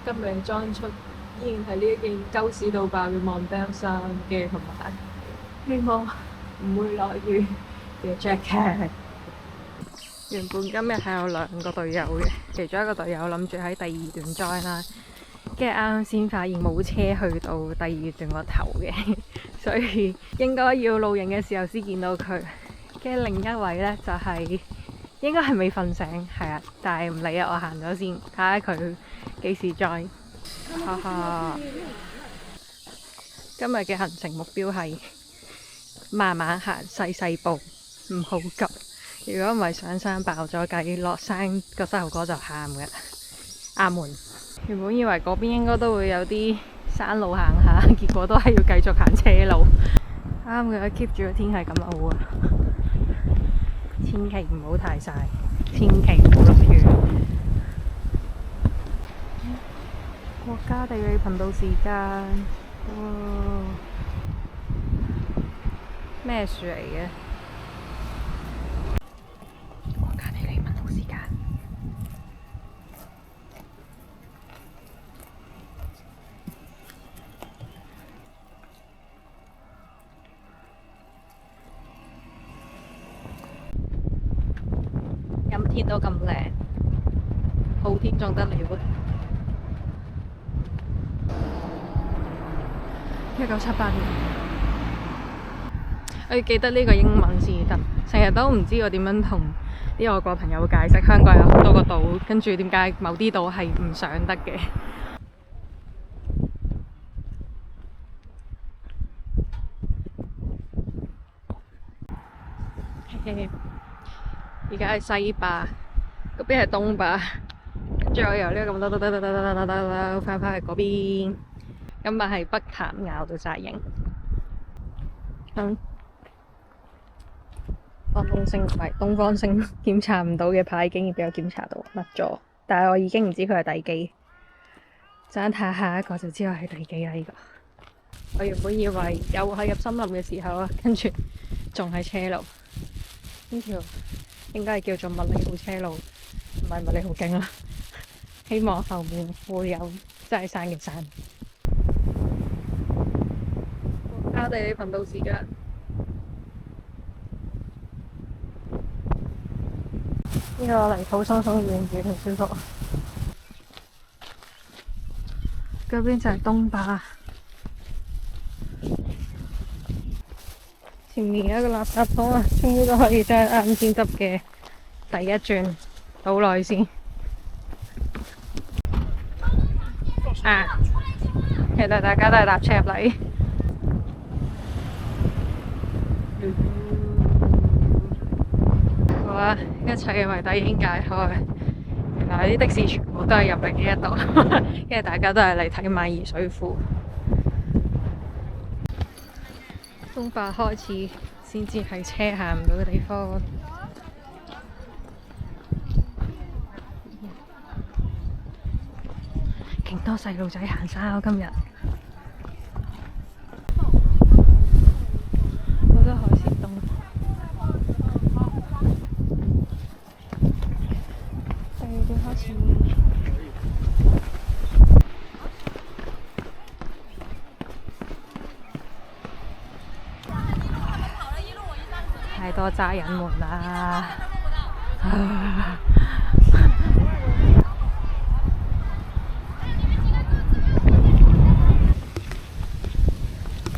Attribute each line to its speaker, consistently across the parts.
Speaker 1: 今日裝出依然係呢一件鳩屎到爆嘅 Montbell 衫嘅，同埋希望唔會落雨嘅 jacket。原本今日係有2個隊友嘅，其中一個隊友諗住喺第2段 join 啦，跟住啱啱先發現冇車去到第2段個頭嘅，所以應該要露營嘅時候先見到佢。跟住另一位呢，就係、應該係未瞓醒，係啊，但係唔理啊，我行咗先，睇下佢幾時 join。哈哈，今日嘅行程目標係慢慢行，細細步，唔好急。如果唔係上山爆咗計，落山個細路哥就喊嘅。阿門。原本以為嗰邊應該都會有啲山路行下，結果都係要繼續行車路。啱嘅，keep 住個天氣咁好啊！千祈唔好太曬，千祈唔好落雨。國家地理頻道時間，哇！咩樹嚟嘅？國家地理頻道時間。陰天都咁靚，好天仲得了。1978年，我要記得呢個英文先得。成日都唔知我點樣同啲外國朋友解釋香港有好多個島，跟住點解某啲島係唔上得嘅。而家係西壩，嗰邊係東壩，跟住我由呢個咁翻去嗰邊。今日係北潭坳度紮營。方東星唔係東方星檢查唔到嘅牌，竟然俾我檢查到甩咗，但係我已經唔知佢係第幾。陣間睇下一個就知我係第幾啦。呢個我原本以為又係入森林嘅時候啊，跟住仲係車路。呢條應該係叫做麥理浩車路，唔係麥理浩徑啦。希望後面會有真係山嘅山。國家地理頻道時間。呢個泥土鬆鬆軟軟，好舒服。嗰邊就係東壩，前面有一個垃圾桶啊，終於都可以將啱先執嘅第一轉倒落去先。其實大家都係搭車入嚟。好啊，一切嘅謎底已經解開。原來啲的士全部都係入嚟呢一度，因為大家都係嚟睇馬兒水庫。東壩開始先至係車行唔到嘅地方。勁多細路仔行山啊！今日好多海鮮凍。第2段開始。太多揸人們啦！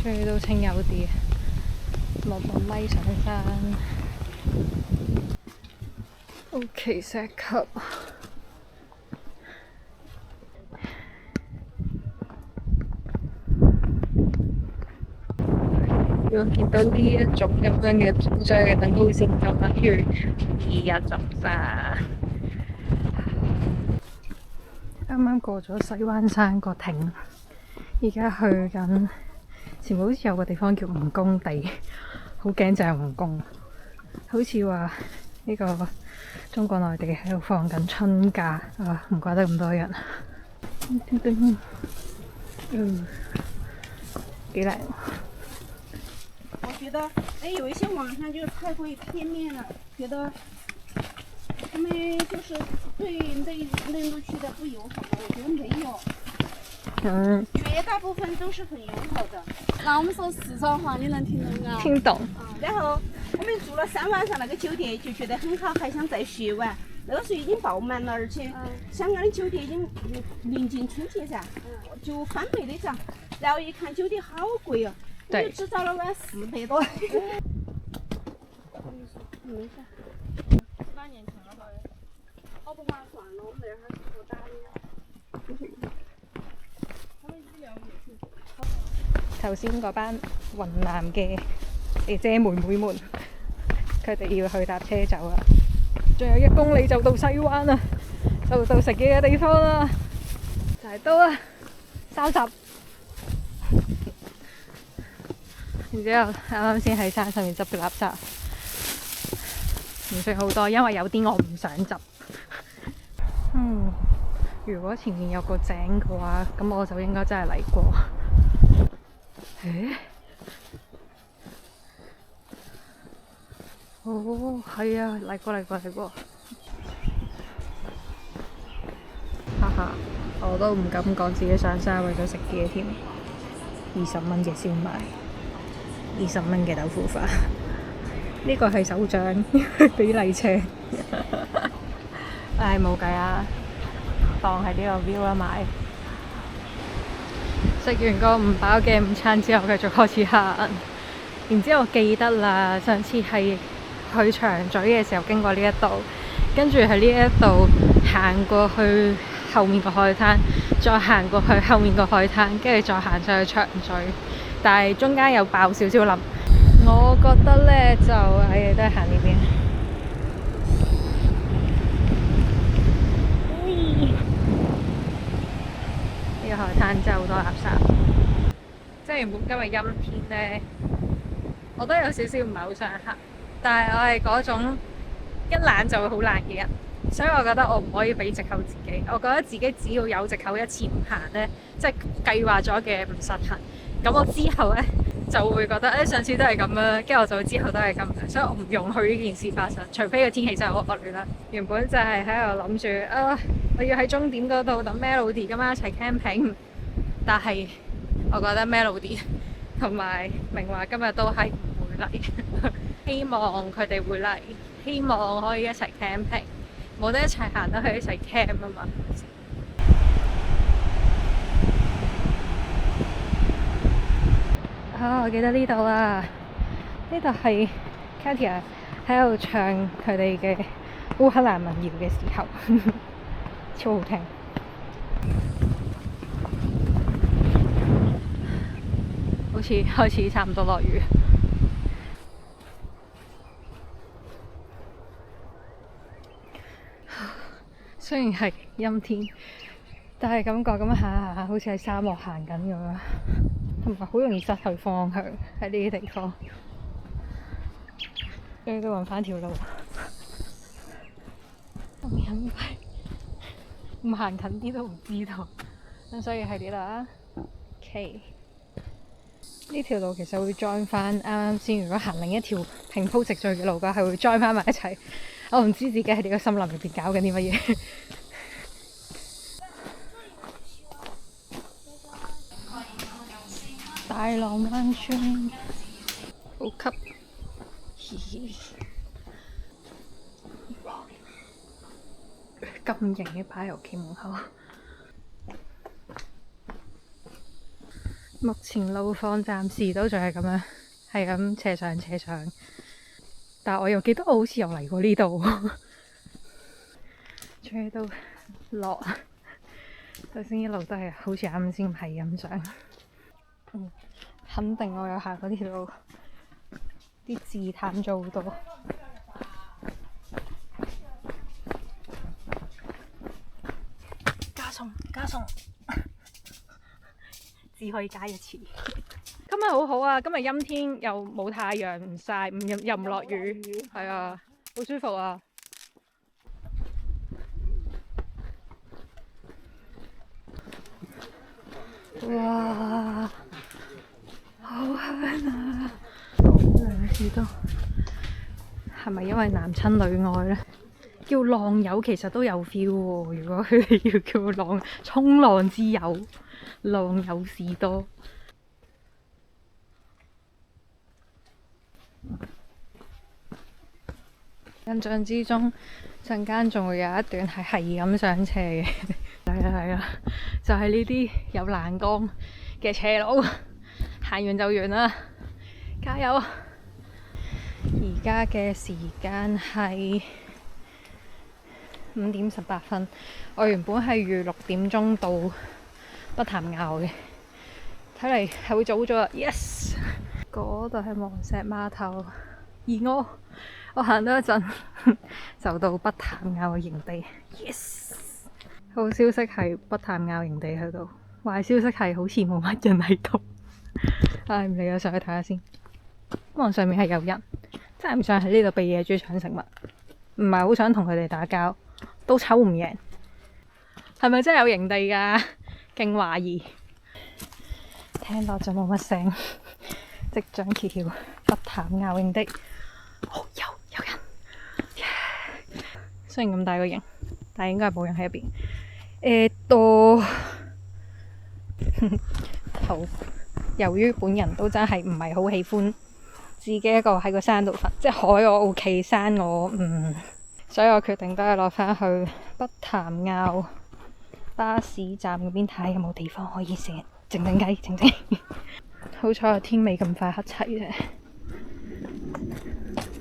Speaker 1: 終於都清幽啲，落咪上山。OK， 石級。如果見到呢一種咁樣嘅景象嘅等高線，就等於2日就山。啱啱過咗西灣山個亭，而家去緊前面好似有個地方叫蜈蚣地，好驚就係蜈蚣。好似話呢個中國內地喺度放緊春假啊，唔怪得咁多人。幾靚。
Speaker 2: 我覺得，有一些網上就太過於片面了，覺得他們就是對內陸區的不友好，我覺得沒有。
Speaker 1: 嗯，
Speaker 2: 绝大部分都是很友好的。那我们说四川话，你能听懂啊？
Speaker 1: 聽懂。
Speaker 2: 然后我们住了3晚上那个酒店，就觉得很好，还想再续玩。那个时候已经爆满了，而且香港的酒店已经临近春节噻，就翻倍的涨。然后一看酒店好贵哦，我就只找了碗400多。没事。18年前了吧？好不划算了，我们那儿还是不打的。
Speaker 1: 頭先嗰班雲南嘅姐姐妹妹們，佢哋要去搭車走啦，仲有1公里就到西灣啦，就到食嘢嘅地方啦，就係到啦，30。然之後啱啱先喺山上面執嘅垃圾，唔算好多，因為有啲我唔想執。如果前面有個井嘅話，咁我就應該真係嚟過。哦，係啊，嚟過。哈哈，我都唔敢講自己上山為咗食嘢添。20蚊嘅燒賣，20蚊嘅豆腐花，呢個係手掌比例車。唉，冇計啊！當係呢個 view 啦買。食完個唔飽嘅午餐之後，繼續開始行。然之後我記得啦，上次係去長咀嘅時候經過呢一度，跟住喺呢一度行過去後面個海灘，再行過去後面個海灘，跟住再行上去長咀。但係中間有爆少少林，我覺得呢就都係行呢邊。呢個海灘真係好多垃圾，即係原本今日陰天呢，我都有少少唔係好想行，但係我係嗰種一懶就會好懶嘅人，所以我覺得我唔可以俾藉口自己。我覺得自己只要有藉口一次唔行呢，即係計劃咗嘅唔實行，咁我之後呢就會覺得上次都係咁啦，跟住我就會之後都係咁，所以我唔容許呢件事發生，除非個天氣真係好惡劣啦。原本就係喺度諗住我要喺終點嗰度等 Melody 咁樣一齊 camping， 但係我覺得 Melody 同埋明華今日都係唔會嚟，希望佢哋會嚟，希望可以一齊 camping， 冇得一齊行得去一齊 camp 啊嘛。我記得呢度啊，呢度係 Katia 喺度唱佢哋嘅烏克蘭民謠嘅時候，超好聽。好似開始差唔多落雨。雖然係陰天，但係感覺咁樣行下好似喺沙漠行緊咁樣。同埋好容易失去方向喺呢啲地方，所以都揾翻條路。後面很快，唔行近啲都唔知道。咁所以係呢度啦。OK， 呢條路其實會 join 翻啱啱先。如果行另一條平鋪直敍嘅路嘅話，係會 join 翻埋一齊。我唔知自己喺呢個森林入邊搞緊啲乜嘢。大浪灣村，好吸，咁型嘅擺喺屋企門口。目前路況暫時都仲係咁樣，係咁斜上斜上。但我又記得我好似有嚟過呢度，吹到落。頭先一路都係好似啱先係咁上。肯定我有行嗰條路，啲字淡咗好多。加餸，只可以加一次。今日好好啊！今日陰天又冇太陽，唔曬，又唔落雨，係啊，好舒服啊！哇！好香啊！兩次都係咪因為男親女愛呢？
Speaker 3: 叫浪友其實都有 feel 喎。如果佢哋要叫衝浪之友，浪友士多。印象之中，陣間仲會有一段係咁上斜嘅，係啊，就係呢啲有欄杆嘅斜路，行完就完啦，加油！而家嘅時間係5:18，我原本係預6點鐘到北潭坳嘅，睇嚟係會早咗啦 ，yes！ 嗰度係黃石碼頭，而我行多一陣就到北潭坳嘅營地 ，yes！ 好消息係北潭坳營地喺度，壞消息係好似冇乜人喺度。唉，唔理啦，上去睇下先。望上面係有人，真係唔想喺呢度被野豬搶食物，唔係好想同佢哋打交，都抽唔贏。係咪真係有營地㗎？勁懷疑。聽落就冇乜聲，即將揭曉北潭坳營地。哦，有人，雖然咁大個營，但係應該係冇人喺入邊。好，由於本人都真係唔係好喜歡自己一個喺個山度瞓，即係海我 OK，山我所以我決定都係落返去北潭坳巴士站嗰邊睇下有冇地方可以食靜靜雞，靜靜。好彩個天未咁快黑齊啫。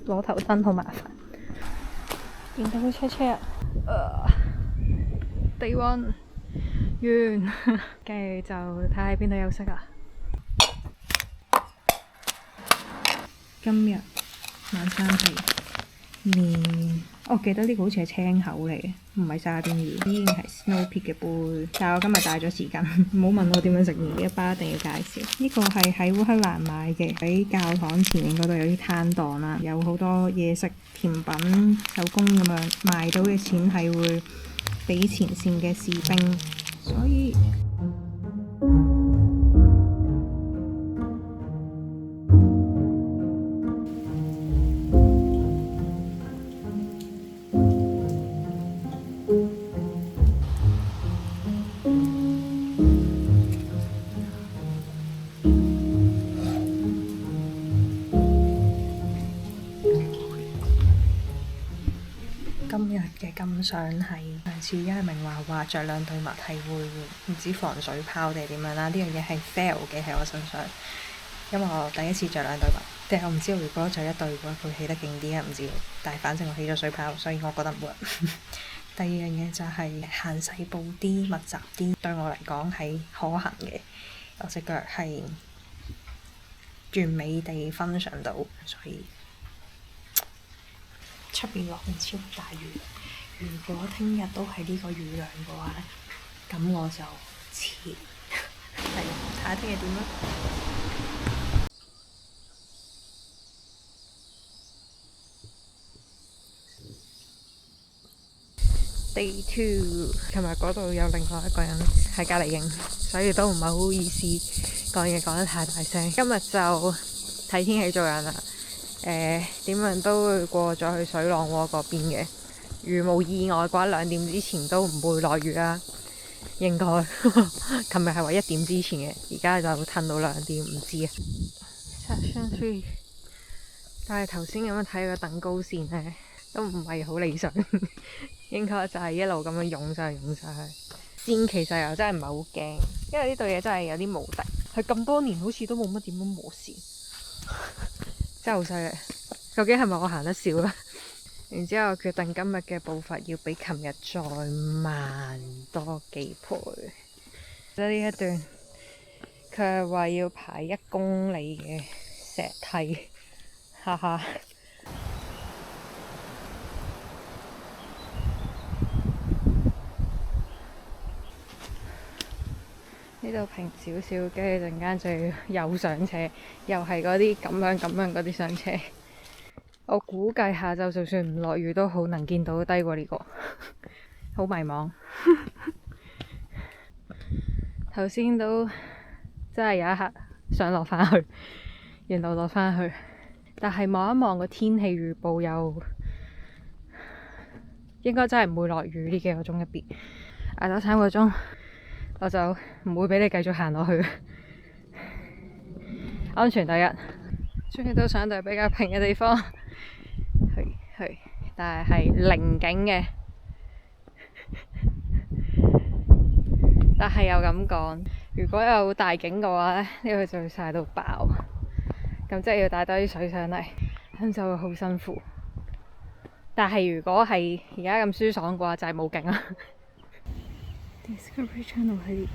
Speaker 3: 攞頭燈好麻煩，見到車車地溫完，跟住就睇下喺邊度休息啊。今日晚餐係麵，我記得呢個好似係青口嚟嘅，唔係沙甸魚。呢個係 Snow Peak 嘅杯，但係我今日帶咗匙羹，唔好問我點樣食麵，呢一包一定要介紹。呢個係喺烏克蘭買嘅，喺教堂前面嗰度有啲攤檔啦，有好多嘢食、甜品、手工咁樣，賣到嘅錢係會俾前線嘅士兵，所以今日嘅感想係上次因為明話着兩對襪係會唔知防水泡定係點樣啦，呢樣嘢係 fail 嘅喺我身上，因為我第一次着兩對襪，但係我唔知如果着一對嘅話佢起得勁啲啊，唔知，但係反正我起咗水泡，所以我覺得唔會。第二樣嘢就係行細步啲、密集啲，對我嚟講係可行嘅。我隻腳係完美地分上到，所以出邊落緊超大雨。如果聽日都係呢個雨量嘅話咧，咁我就遲係睇下聽日點啦。Day 2，琴日嗰度有另外一個人喺隔離影，所以都唔係好意思講嘢講得太大聲。今日就睇天氣做人啦。點樣都會過咗去水浪窩嗰邊嘅。如無意外嘅話，2點之前都唔會落雨啦。應該，琴日係話1點之前嘅，而家就褪到2點，唔知啊。Section 3，但係頭先咁樣睇個等高線咧，都唔係好理想。應該就係一路咁樣湧上去。線其實又真係唔係好驚，因為呢對嘢真係有啲無敵。佢咁多年好似都冇乜點樣磨線，真係好犀利。究竟係咪我行得少啦？然之後決定今日嘅步伐要比琴日再慢多幾倍。覺得呢一段佢係話要排1公里嘅石梯，哈哈。呢度平少少，跟住陣間就要又上車，又係嗰啲咁樣嗰啲上車。我估計下晝就算唔落雨都好能見到低過呢個，好迷茫。頭先都真係有一刻想落返去，然後落返去，但係望一望個天氣預報又應該真係唔會落雨呢幾個鐘入邊。捱多3個鐘，我就唔會俾你繼續行落去。安全第一，終於都上到比較平嘅地方去，但係零景嘅。但係又咁講，如果有大景嘅話咧，呢個就會曬到爆，咁即係要帶多啲水上嚟，咁就會好辛苦。但係如果係而家咁舒爽嘅話，就係冇景啦。Discovery Channel 係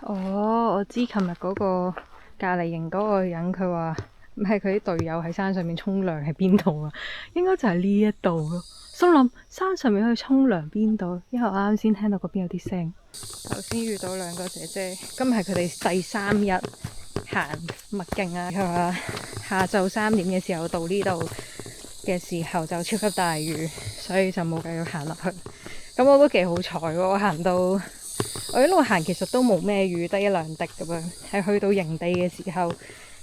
Speaker 3: 我知琴日嗰個隔離營嗰個人，佢話唔係佢啲隊友喺山上面沖涼喺邊度啊？應該就係呢一度咯。心諗山上面去沖涼邊度？因為我啱先聽到嗰邊有啲聲。頭先遇到2個姐姐，今日係佢哋第3日行麥徑啊。佢話下晝3點嘅時候到呢度嘅時候就超級大雨，所以就冇繼續行落去。咁我都幾好彩喎，我行到我一路行其實都冇咩雨，得1-2滴咁樣。係去到營地嘅時候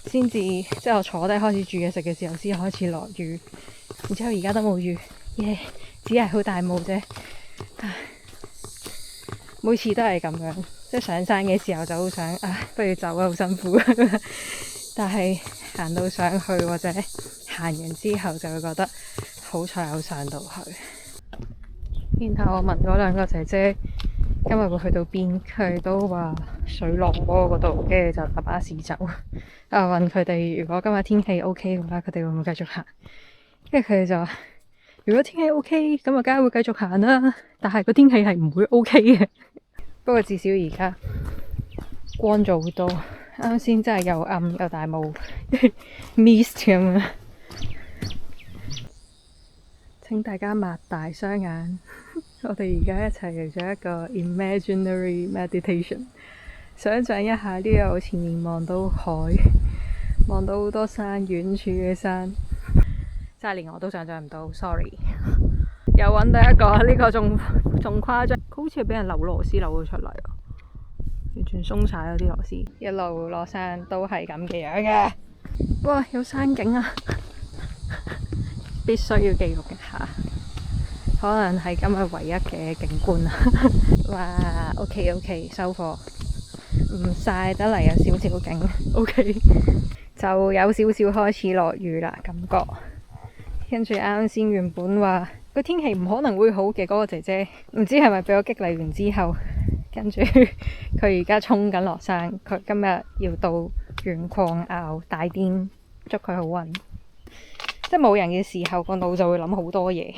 Speaker 3: 先至，即係我坐低開始煮嘢食嘅時候先開始落雨。然之後而家都冇雨，只係好大霧啫。每次都係咁樣，即係上山嘅時候就好想不如走啊，好辛苦。但係行到上去或者行完之後就會覺得好彩有上到去。然後我問嗰2個姐姐今日會去到邊，佢哋都話水浪窩嗰度，跟住就搭巴士走。問佢哋如果今日天氣 OK 嘅話，佢哋會唔會繼續行？跟住佢哋就話如果天氣 OK，咁啊梗係會繼續行啦。但係個天氣係唔會 OK 嘅。不過至少而家光咗好多，啱先真係又暗又大霧，mist 咁啊！請大家擘大雙眼，我哋而家一齊嚟做一個 imaginary meditation， 想像一下呢度前面望到海，望到好多山，遠處嘅山，真係連我都想像唔到 ，sorry。又揾到一個，呢個仲誇張，佢好似係俾人扭螺絲扭咗出嚟，完全鬆晒咗啲螺絲，一路落山都係咁嘅樣嘅。哇，有山景啊！必須要記錄一下，可能係今日唯一嘅景觀啊！哇 ，OK， 收貨，唔曬得嚟有少少景 ，OK， 就有少少開始落雨啦，感覺。跟住啱先原本話個天氣唔可能會好嘅嗰個姐姐，唔知係咪俾我激勵完之後，跟住佢而家衝緊落山，佢今日要到鉛礦坳大癲，祝佢好運。即係冇人嘅時候，個腦就會諗好多嘢，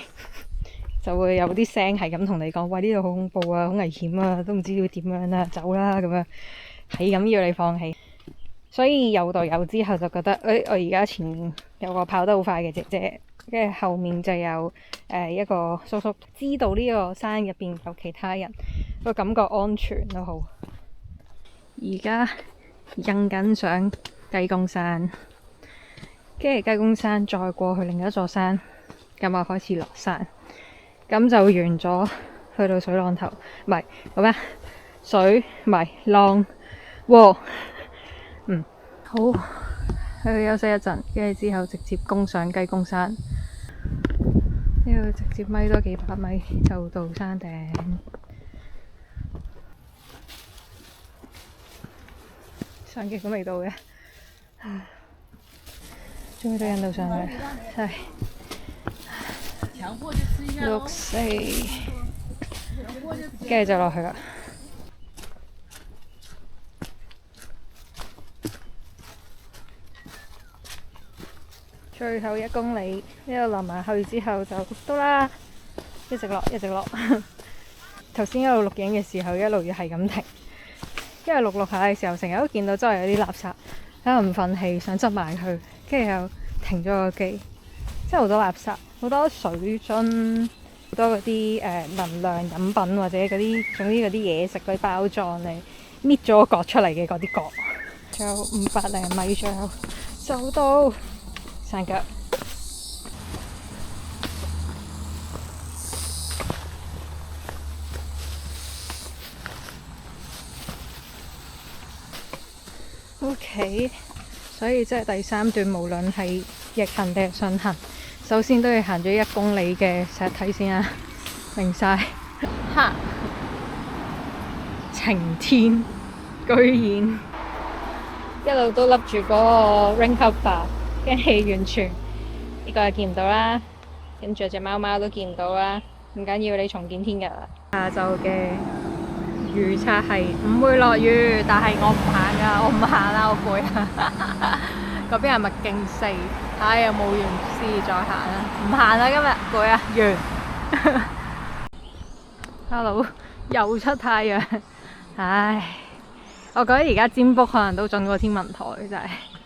Speaker 3: 就會有啲聲係咁同你講：喂，呢度好恐怖啊，好危險啊，都唔知要點樣啦，走啦咁樣，係咁要你放棄。所以有隊友之後就覺得，我而家前面有個跑得好快嘅姐姐，跟住後面就有一個叔叔，知道呢個山入邊有其他人，個感覺安全都好。而家印緊上雞公山。跟住雞公山再過去另一座山，咁我開始落山，咁就完咗，去到水浪頭，唔係咁咩？水唔係浪喎，好，去休息一陣，跟住之後直接攻上雞公山，呢度直接咪多幾百米就到山頂，上極都未到嘅。終於都引到上去，係6、4，跟住就落去啦。最後1公里，呢度落埋去之後就到啦，一直落，一直落。頭先一路錄影嘅時候，一路要係咁停，因為錄下嘅時候，成日都見到周圍有啲垃圾，喺度唔忿氣，想執埋佢。跟住又停咗個機，即係好多垃圾，好多水樽，好多嗰啲能量飲品或者嗰啲，總之嗰啲嘢食嗰啲包裝，你搣咗個角出嚟嘅嗰啲角，仲有500零米左右，走到山腳。OK， 所以即係第3段，無論係逆行定係順行，首先都要行咗1公里嘅石梯先啊！明晒，哈！晴天，居然一路都笠住嗰個 rain cover， 跟住完全呢個又見唔到啦，跟住隻貓貓都見唔到啦，唔緊要，你重見天日啦。下晝嘅預測係唔會落雨，但係我唔行㗎，我唔行啦，我攰啊！嗰邊係咪徑4？睇下有冇完先再行啦。唔行啦，今日攰啊，完。Hello， 又出太陽，唉！我覺得而家占卜可能都準過天文台，真係。